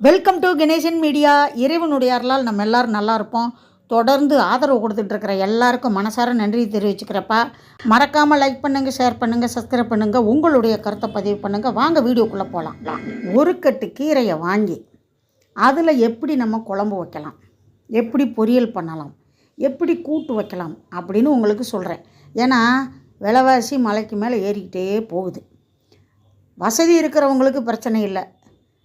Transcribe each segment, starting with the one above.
Welcome to Ganesan media. இறைவனுடைய அருளால் நம்ம எல்லோரும் நல்லா இருப்போம். தொடர்ந்து ஆதரவு கொடுத்துட்ருக்கிற எல்லாருக்கும் மனசார நன்றி தெரிவிச்சுக்கிறப்பா. மறக்காமல் லைக் பண்ணுங்கள், ஷேர் பண்ணுங்கள், சப்ஸ்கிரைப் பண்ணுங்கள், உங்களுடைய கருத்தை பதிவு பண்ணுங்கள். வாங்க வீடியோக்குள்ளே போகலாம். ஒரு கட்டு கீரையை வாங்கி அதில் எப்படி நம்ம குழம்பு வைக்கலாம், எப்படி பொரியல் பண்ணலாம், எப்படி கூட்டு வைக்கலாம் அப்படின்னு உங்களுக்கு சொல்கிறேன். ஏன்னா விலைவாசி மலைக்கு மேலே ஏறிக்கிட்டே போகுது. வசதி இருக்கிறவங்களுக்கு பிரச்சனை இல்லை,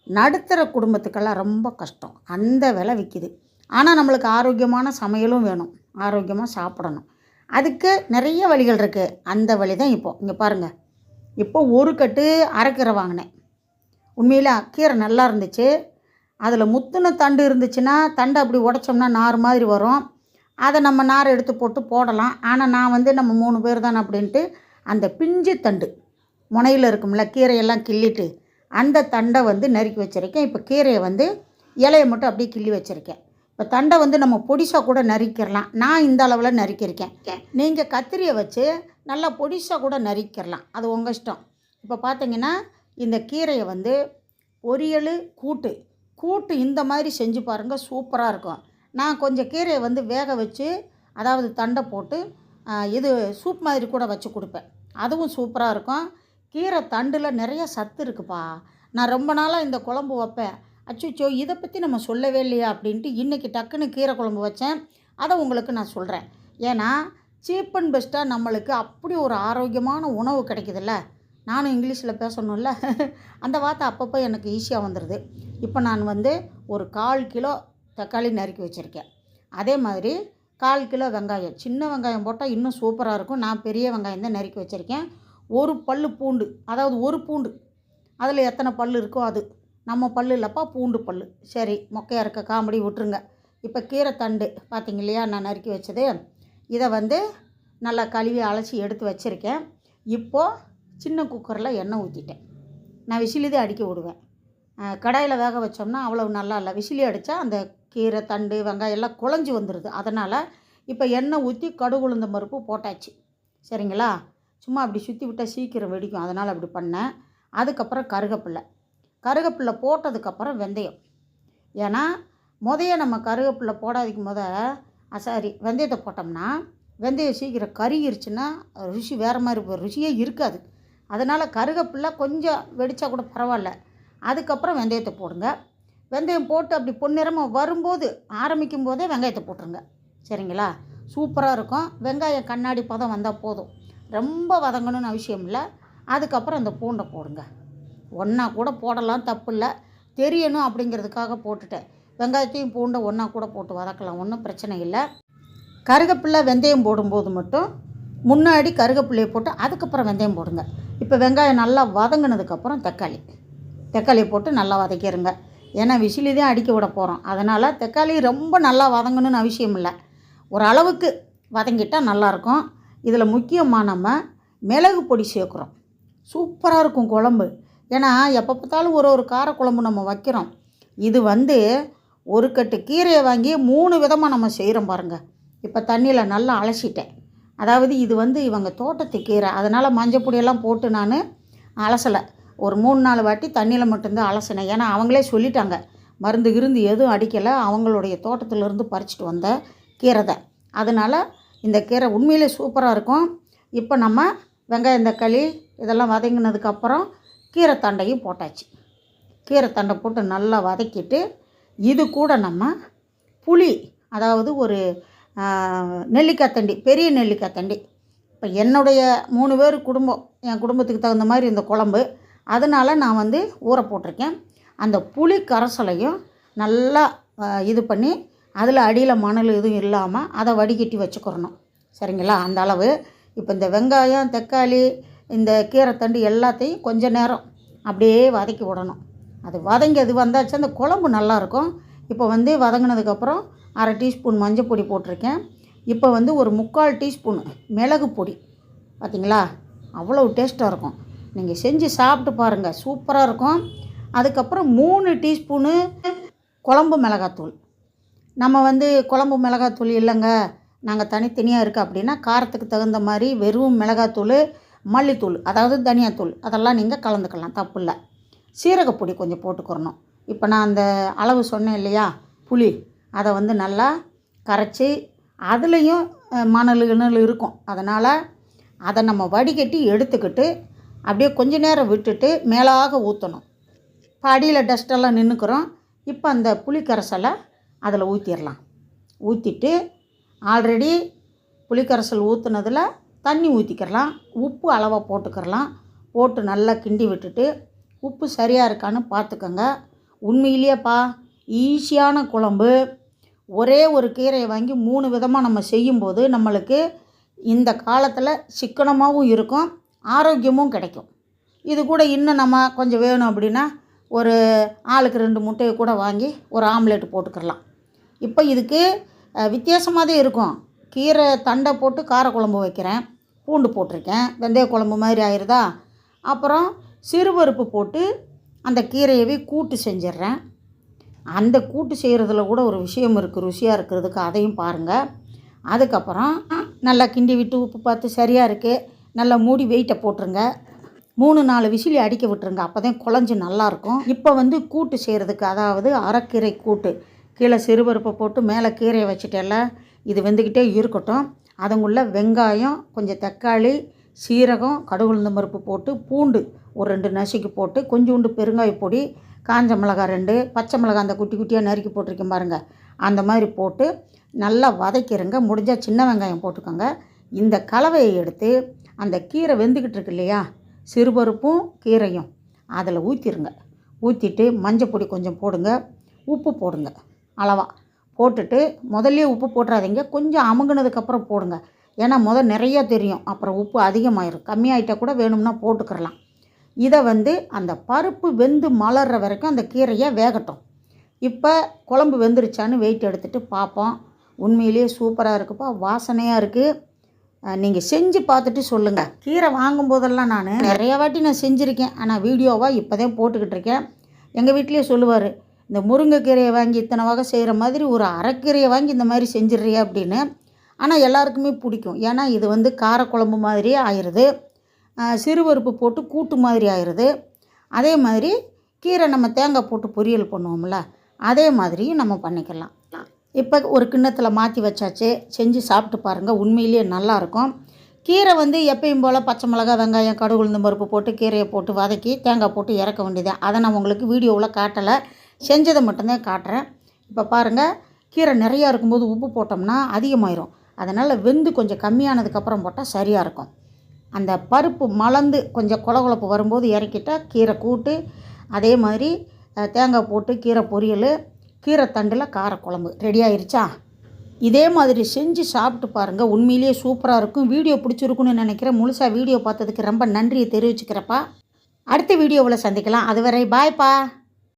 நடுத்தர குடும்பத்துக்கெல்லாம் ரொம்ப கஷ்டம். அந்த விலை விற்கிது. ஆனால் நம்மளுக்கு ஆரோக்கியமான சமையலும் வேணும், ஆரோக்கியமாக சாப்பிடணும். அதுக்கு நிறைய வழிகள் இருக்குது. அந்த வழி தான் இப்போது இங்கே பாருங்கள். இப்போ ஒரு கட்டு அரைக்கீரை வாங்கினேன். உண்மையில் கீரை நல்லா இருந்துச்சு. அதில் முத்துன தண்டு இருந்துச்சுன்னா தண்டை அப்படி உடைச்சோம்னா நார் மாதிரி வரும். அதை நம்ம நார் எடுத்து போட்டு போடலாம். ஆனால் நான் நம்ம 3 பேர் தானே அப்படின்ட்டு அந்த பிஞ்சு தண்டு முனையில் இருக்கும்ல, கீரையெல்லாம் கிள்ளிட்டு அந்த தண்டை நறுக்கி வச்சுருக்கேன். இப்போ கீரையை இலையை மட்டும் அப்படியே கிள்ளி வச்சுருக்கேன். இப்போ தண்டை நம்ம பொடிசாக கூட நறுக்கிடலாம். நான் இந்த அளவில் நறுக்கியிருக்கேன். நீங்கள் கத்திரியை வச்சு நல்லா பொடிசாக கூட நறுக்கிடலாம், அது உங்கள் இஷ்டம். இப்போ பார்த்தீங்கன்னா இந்த கீரையை பொரியல் கூட்டு இந்த மாதிரி செஞ்சு பாருங்கள், சூப்பராக இருக்கும். நான் கொஞ்சம் கீரையை வேக வச்சு, அதாவது தண்டை போட்டு இது சூப் மாதிரி கூட வச்சு கொடுப்பேன். அதுவும் சூப்பராக இருக்கும். கீரை தண்டில் நிறைய சத்து இருக்குப்பா. நான் ரொம்ப நாளாக இந்த குழம்பு வைப்பேன். அச்சோ இதை பற்றி நம்ம சொல்லவே இல்லையா அப்படின்ட்டு இன்றைக்கி டக்குன்னு கீரை குழம்பு வச்சேன். அதை உங்களுக்கு நான் சொல்கிறேன். ஏன்னா சீப் அண்ட் பெஸ்ட்டாக நம்மளுக்கு அப்படி ஒரு ஆரோக்கியமான உணவு கிடைக்குதுல்ல. நானும் இங்கிலீஷில் பேசணும்ல, அந்த வார்த்தை அப்பப்போ எனக்கு ஈஸியாக வந்துடுது. இப்போ நான் ஒரு 1/4 கிலோ தக்காளி நறுக்கி வச்சுருக்கேன். அதே மாதிரி 1/4 கிலோ வெங்காயம், சின்ன வெங்காயம் போட்டால் இன்னும் சூப்பராக இருக்கும். நான் பெரிய வெங்காயம் தான் நறுக்கி வச்சுருக்கேன். ஒரு பல் பூண்டு, அதாவது ஒரு பூண்டு, அதில் எத்தனை பல் இருக்கோ அது. நம்ம பல் இல்லைப்பா, பூண்டு பல். சரி, மொக்கையாக இருக்க காமெடி விட்டுருங்க. இப்போ கீரை தண்டு பார்த்திங்க இல்லையா, நான் நறுக்கி வச்சது. இதை நல்லா கழுவி அலசி எடுத்து வச்சுருக்கேன். இப்போது சின்ன குக்கரில் எண்ணெய் ஊற்றிட்டேன். நான் விசிலி அடிக்க விடுவேன். கடாயில் வேக வச்சோம்னா அவ்வளோ நல்லா இல்லை. விசிலி அடித்தா அந்த கீரை தண்டு வெங்காயம் எல்லாம் குழஞ்சி வந்துடுது. அதனால் இப்போ எண்ணெய் ஊற்றி கடுகு உளுந்தம் பருப்பு போட்டாச்சு. சரிங்களா, சும்மா அப்படி சுற்றி விட்டால் சீக்கிரம் வெடிக்கும், அதனால் அப்படி பண்ணேன். அதுக்கப்புறம் கருகப்பில்லை போட்டதுக்கப்புறம் வெந்தயம். ஏன்னா நம்ம கருகப்பில்லை போடாதீங்க வெந்தயத்தை போட்டோம்னா வெந்தயம் சீக்கிரம் கருகிருச்சுன்னா ருசி வேறு மாதிரி போய் ருசியே இருக்காது. அதனால் கருகப்பில்லை கொஞ்சம் வெடித்தா கூட பரவாயில்ல. அதுக்கப்புறம் வெந்தயத்தை போடுங்க. வெந்தயம் போட்டு அப்படி பொன்னிறமாக வரும்போது ஆரம்பிக்கும் போதே வெங்காயத்தை போட்டுருங்க. சரிங்களா, சூப்பராக இருக்கும். வெங்காயம் கண்ணாடி பதம் வந்தால் போதும், ரொம்ப வதங்கணும்னு அவசியம் இல்லை. அதுக்கப்புறம் அந்த பூண்டை போடுங்க. ஒன்றா கூட போடலாம், தப்பு இல்லை. தெரியணும் அப்படிங்கிறதுக்காக போட்டுட்டேன். வெங்காயத்தையும் பூண்டை ஒன்றா கூட போட்டு வதக்கலாம், ஒன்றும் பிரச்சனை இல்லை. கருகப்பில்லை வெந்தயம் போடும்போது மட்டும் முன்னாடி கருகப்பில்லையை போட்டு அதுக்கப்புறம் வெந்தயம் போடுங்க. இப்போ வெங்காயம் நல்லா வதங்கினதுக்கப்புறம் தக்காளியை போட்டு நல்லா வதக்கிடுங்க. ஏன்னா விசிலி தான் அடிக்க விட போகிறோம். அதனால் தக்காளி ரொம்ப நல்லா வதங்கணும்னு அவசியம் இல்லை, ஒரு அளவுக்கு வதங்கிட்டால் நல்லாயிருக்கும். இதில் முக்கியமாக நம்ம மிளகு பொடி சேர்க்குறோம். சூப்பராக இருக்கும் குழம்பு. ஏன்னா எப்போ பார்த்தாலும் ஒரு காரக்குழம்பு நம்ம வைக்கிறோம். இது ஒரு கட்டு கீரையை வாங்கி 3 விதமாக நம்ம செய்கிறோம் பாருங்கள். இப்போ தண்ணியில் நல்லா அலசிட்டேன். அதாவது இது இவங்க தோட்டத்து கீரை, அதனால் மஞ்சள் பொடியெல்லாம் போட்டு நான் அலசலை. ஒரு 3-4 வாட்டி தண்ணியில் மட்டும்தான் அலசினேன். ஏன்னா அவங்களே சொல்லிட்டாங்க, மருந்து எதுவும் அடிக்கலை, அவங்களுடைய தோட்டத்திலேருந்து பறிச்சிட்டு வந்த கீரை தான். அதனால் இந்த கீரை உண்மையிலே சூப்பராக இருக்கும். இப்போ நம்ம வெங்காயம் தக்காளி இதெல்லாம் வதங்கினதுக்கப்புறம் கீரை தண்டையும் போட்டாச்சு. கீரை தண்டை போட்டு நல்லா வதக்கிட்டு இது கூட நம்ம புளி, அதாவது ஒரு நெல்லிக்காய் தண்டி, பெரிய நெல்லிக்காய் தண்டி. இப்போ என்னுடைய 3 பேர் குடும்பம், என் குடும்பத்துக்கு தகுந்த மாதிரி இந்த குழம்பு, அதனால் நான் ஊற போட்டிருக்கேன். அந்த புளி கரைசலையும் நல்லா இது பண்ணி அதில் அடியில் மணல் எதுவும் இல்லாமல் அதை வடிகட்டி வச்சுக்கிறணும். சரிங்களா, அந்த அளவு. இப்போ இந்த வெங்காயம் தக்காளி இந்த கீரை தண்டு எல்லாத்தையும் கொஞ்ச நேரம் அப்படியே வதக்கி விடணும். அது வந்தாச்சு அந்த குழம்பு நல்லாயிருக்கும். இப்போ வதங்கினதுக்கப்புறம் 1/2 டீஸ்பூன் மஞ்சள் பொடி போட்டிருக்கேன். இப்போ ஒரு 3/4 டீஸ்பூன் மிளகு பொடி. பார்த்திங்களா, அவ்வளோ டேஸ்ட்டாக இருக்கும். நீங்கள் செஞ்சு சாப்பிட்டு பாருங்கள், சூப்பராக இருக்கும். அதுக்கப்புறம் 3 டீஸ்பூனு குழம்பு மிளகாத்தூள். நம்ம குழம்பு மிளகாத்தூள் இல்லைங்க, நாங்கள் தனித்தனியாக இருக்குது அப்படின்னா காரத்துக்கு தகுந்த மாதிரி வெறும் மிளகாத்தூள், மல்லித்தூள், அதாவது தனியாத்தூள், அதெல்லாம் நீங்கள் கலந்துக்கலாம், தப்பு இல்லை. சீரகப்பொடி கொஞ்சம் போட்டுக்கிறணும். இப்போ நான் அந்த அளவு சொன்னேன் இல்லையா புளி, அதை வந்து நல்லா கரைச்சி அதுலேயும் மணல் கிணல் இருக்கும். அதனால் அதை நம்ம வடிகட்டி எடுத்துக்கிட்டு அப்படியே கொஞ்ச நேரம் விட்டுட்டு மேலாக ஊற்றணும். இப்போ அடியில் டஸ்ட்டெல்லாம் நின்றுக்கிறோம். இப்போ அந்த புளி கரைசலை அதில் ஊற்றிடலாம். ஊற்றிட்டு ஆல்ரெடி புளிக்கரைசல் ஊற்றுனதில் தண்ணி ஊற்றிக்கிறலாம். உப்பு அளவாக போட்டுக்கிறலாம். போட்டு நல்லா கிண்டி விட்டுட்டு உப்பு சரியாக இருக்கான்னு பார்த்துக்கோங்க. உண்மையிலேயேப்பா ஈஸியான குழம்பு. ஒரே ஒரு கீரையை வாங்கி 3 விதமாக நம்ம செய்யும்போது நம்மளுக்கு இந்த காலத்தில் சிக்கனமாகவும் இருக்கும், ஆரோக்கியமும் கிடைக்கும். இது கூட இன்னும் நம்ம கொஞ்சம் வேணும் அப்படின்னா ஒரு ஆளுக்கு 2 முட்டையை கூட வாங்கி ஒரு ஆம்லேட் போட்டுக்கிறலாம். இப்போ இதுக்கு வித்தியாசமாக தான் இருக்கும். கீரை தண்டை போட்டு காரக்குழம்பு வைக்கிறேன், பூண்டு போட்டிருக்கேன், வெந்தய குழம்பு மாதிரி ஆயிடுதா. அப்புறம் சிறுபருப்பு போட்டு அந்த கீரையவே கூட்டு செஞ்சிட்றேன். அந்த கூட்டு செய்கிறதுல கூட ஒரு விஷயம் இருக்குது, ருசியாக இருக்கிறதுக்கு, அதையும் பாருங்கள். அதுக்கப்புறம் நல்லா கிண்டி விட்டு உப்பு பார்த்து சரியாக இருக்குது, நல்லா மூடி வெயிட்டை போட்டுருங்க. 3-4 விசிலி அடிக்க விட்டுருங்க. அப்போ தான் குழஞ்சி நல்லாயிருக்கும். இப்போ வந்து கூட்டு செய்கிறதுக்கு, அதாவது அரைக்கீரை கூட்டு, கீழே சிறுபருப்பை போட்டு மேலே கீரையை வச்சுட்டேல்ல, இது வெந்துக்கிட்டே இருக்கட்டும். அதுங்குள்ள வெங்காயம், கொஞ்சம் தக்காளி, சீரகம், கடுகு உளுந்தம் பருப்பு போட்டு பூண்டு ஒரு 2 நசுக்கி போட்டு கொஞ்சோண்டு பெருங்காய பொடி, காஞ்ச மிளகாய் 2, பச்சை மிளகாய் அந்த குட்டி குட்டியாக நறுக்கி போட்டிருக்கேன் பாருங்கள், அந்த மாதிரி போட்டு நல்லா வதக்கிடுங்க. முடிஞ்சால் சின்ன வெங்காயம் போட்டுக்கோங்க. இந்த கலவையை எடுத்து அந்த கீரை வெந்துக்கிட்டு இருக்கு இல்லையா, சிறுபருப்பும் கீரையும் அதில் ஊற்றிடுங்க. ஊற்றிட்டு மஞ்சள் பொடி கொஞ்சம் போடுங்க, உப்பு போடுங்க அளவாக போட்டுட்டு. முதல்ல உப்பு போட்டுறாதீங்க, கொஞ்சம் அமுங்கினதுக்கப்புறம் போடுங்க. ஏன்னா நிறையா தெரியும், அப்புறம் உப்பு அதிகமாகிடும். கம்மியாகிட்டால் கூட வேணும்னா போட்டுக்கிறலாம். இதை வந்து அந்த பருப்பு வெந்து மலர்ற வரைக்கும் அந்த கீரையை வேகட்டும். இப்போ குழம்பு வெந்துருச்சான்னு வெயிட் எடுத்துகிட்டு பார்ப்போம். உண்மையிலேயே சூப்பராக இருக்குப்பா, வாசனையாக இருக்குது. நீங்கள் செஞ்சு பார்த்துட்டு சொல்லுங்கள். கீரை வாங்கும்போதெல்லாம் நான் நிறைய வாட்டி நான் செஞ்சுருக்கேன், ஆனால் வீடியோவாக இப்போ தான் போட்டுக்கிட்டு இருக்கேன். எங்கள் வீட்லேயே சொல்லுவார், இந்த முருங்கைக்கீரையை வாங்கி இத்தனை வகை செய்கிற மாதிரி ஒரு அரைக்கீரையை வாங்கி இந்த மாதிரி செஞ்சிடுறியா அப்படின்னு. ஆனால் எல்லாருக்குமே பிடிக்கும். ஏன்னா இது வந்து காரக்குழம்பு மாதிரியே ஆயிடுது, சிறுபருப்பு போட்டு கூட்டு மாதிரி ஆயிடுது. அதே மாதிரி கீரை நம்ம தேங்காய் போட்டு பொரியல் பண்ணுவோம்ல, அதே மாதிரியும் நம்ம பண்ணிக்கலாம். இப்போ ஒரு கிண்ணத்தில் மாற்றி வச்சாச்சு, செஞ்சு சாப்பிட்டு பாருங்கள், உண்மையிலேயே நல்லாயிருக்கும். கீரை வந்து எப்பயும் போல் பச்சை மிளகாய், வெங்காயம், கடுகு உளுந்தம் பருப்பு போட்டு கீரையை போட்டு வதக்கி தேங்காய் போட்டு இறக்க வேண்டியதான். அதை நான் உங்களுக்கு வீடியோவில் காட்டலை, செஞ்சதை மட்டும்தான் காட்டுறேன். இப்போ பாருங்கள், கீரை நிறையா இருக்கும்போது உப்பு போட்டோம்னா அதிகமாயிரும். அதனால் வெந்து கொஞ்சம் கம்மியானதுக்கப்புறம் போட்டால் சரியாக இருக்கும். அந்த பருப்பு மலர்ந்து கொஞ்சம் கொழகொழப்பு வரும்போது இறக்கிட்டால் கீரை கூட்டு, அதே மாதிரி தேங்காய் போட்டு கீரை பொரியல், கீரை தண்டில் காரக்குழம்பு ரெடி ஆயிடுச்சா. இதே மாதிரி செஞ்சு சாப்பிட்டு பாருங்கள், உண்மையிலேயே சூப்பராக இருக்கும். வீடியோ பிடிச்சிருக்குன்னு நினைக்கிறேன். முழுசாக வீடியோ பார்த்ததுக்கு ரொம்ப நன்றியை தெரிவிச்சுக்கிறப்பா. அடுத்த வீடியோவில் சந்திக்கலாம். அதுவரை பாய்ப்பா.